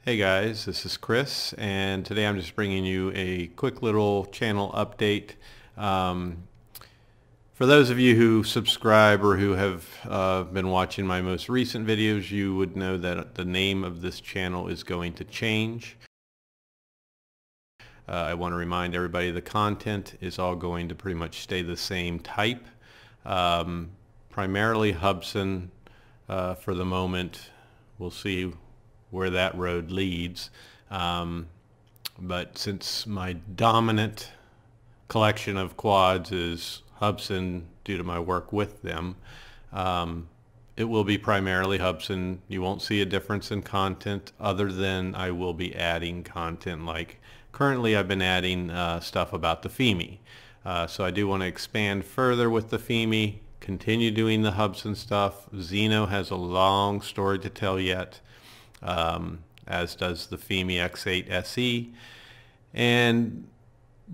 Hey guys, this is Chris, and today I'm just bringing you a quick little channel update. For those of you who subscribe or who have been watching my most recent videos, you would know that the name of this channel is going to change. I want to remind everybody the content is all going to pretty much stay the same type. Primarily Hubsan for the moment. We'll see where that road leads. But since my dominant collection of quads is Hubsan due to my work with them, it will be primarily Hubsan. You won't see a difference in content other than I will be adding content. Like currently I've been adding stuff about the FEMI. So I do want to expand further with the FEMI, continue doing the Hubsan stuff. Xeno has a long story to tell yet. As does the FEMI X8 SE, and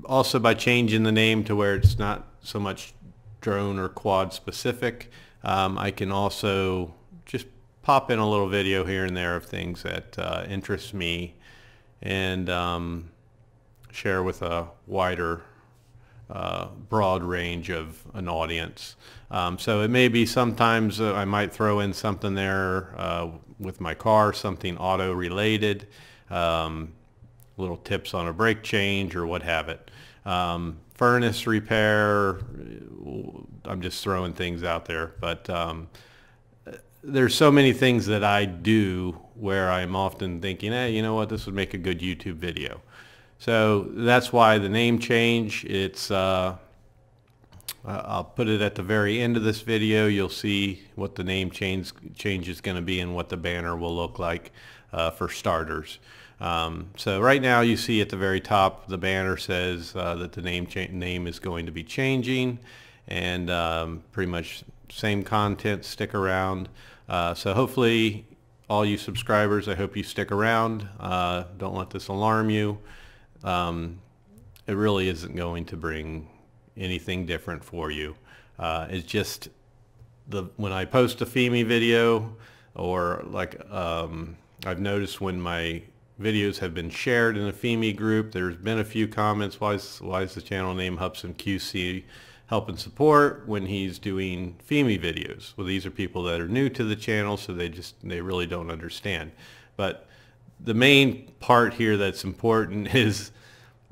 also by changing the name to where it's not so much drone or quad specific, I can also just pop in a little video here and there of things that interest me and share with a wider broad range of an audience. So it may be sometimes I might throw in something there with my car, something auto related, little tips on a brake change or what have it. Furnace repair, I'm just throwing things out there, but there's so many things that I do where I'm often thinking, hey, you know what, this would make a good YouTube video. So that's why the name change. It's I'll put it at the very end of this video. You'll see what the name change is going to be and what the banner will look like for starters. So right now you see at the very top the banner says that the name is going to be changing, and pretty much same content. Stick around. So hopefully all you subscribers, I hope you stick around. Don't let this alarm you. It really isn't going to bring anything different for you. It's just when I post a FEMI video, or like I've noticed when my videos have been shared in a FEMI group, there's been a few comments, why is the channel name Hubsan QC Help and Support when he's doing FEMI videos? Well, these are people that are new to the channel, so they really don't understand. But the main part here that's important is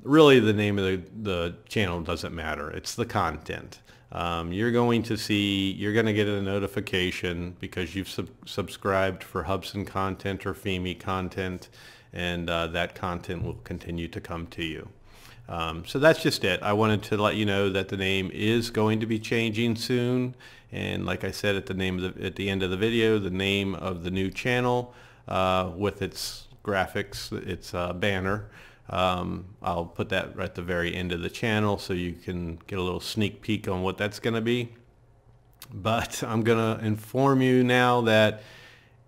really the name of the channel doesn't matter. It's the content. You're going to get a notification because you've subscribed for Hubsan content or FEMI content, and that content will continue to come to you. So that's just it. I wanted to let you know that the name is going to be changing soon, and like I said at the end of the video, the name of the new channel with its graphics, its banner. I'll put that right at the very end of the channel so you can get a little sneak peek on what that's going to be. But I'm going to inform you now that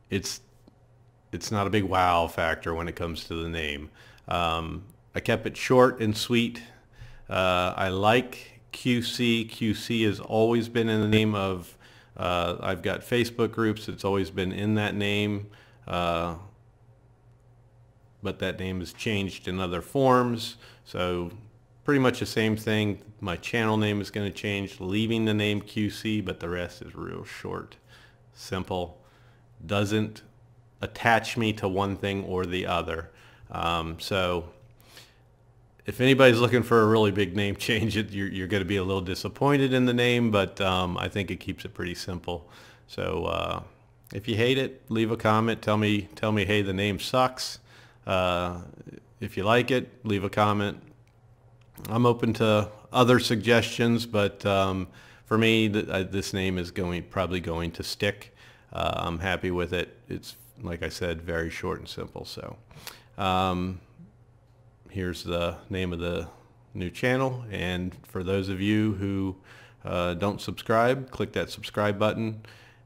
it's not a big wow factor when it comes to the name. I kept it short and sweet. I like QC. QC has always been in the name of, I've got Facebook groups, it's always been in that name. But that name has changed in other forms, so pretty much the same thing. My channel name is going to change, leaving the name QC, but the rest is real short, simple, doesn't attach me to one thing or the other. So if anybody's looking for a really big name change, you're going to be a little disappointed in the name, but I think it keeps it pretty simple. So if you hate it, leave a comment, tell me hey, the name sucks. If you like it, leave a comment. I'm open to other suggestions, but for me, this name is probably going to stick. I'm happy with it. It's, like I said, very short and simple. So here's the name of the new channel, and for those of you who don't subscribe, click that subscribe button,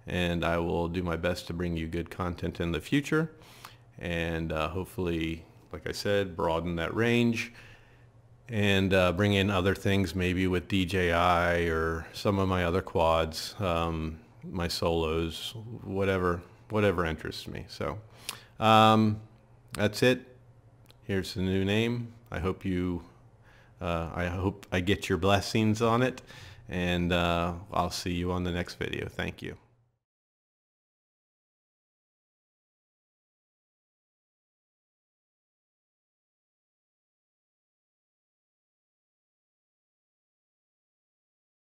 and I will do my best to bring you good content in the future. And hopefully, like I said, broaden that range and bring in other things, maybe with DJI or some of my other quads, my solos, whatever interests me. So that's it. Here's the new name. I hope I get your blessings on it, and I'll see you on the next video. Thank you.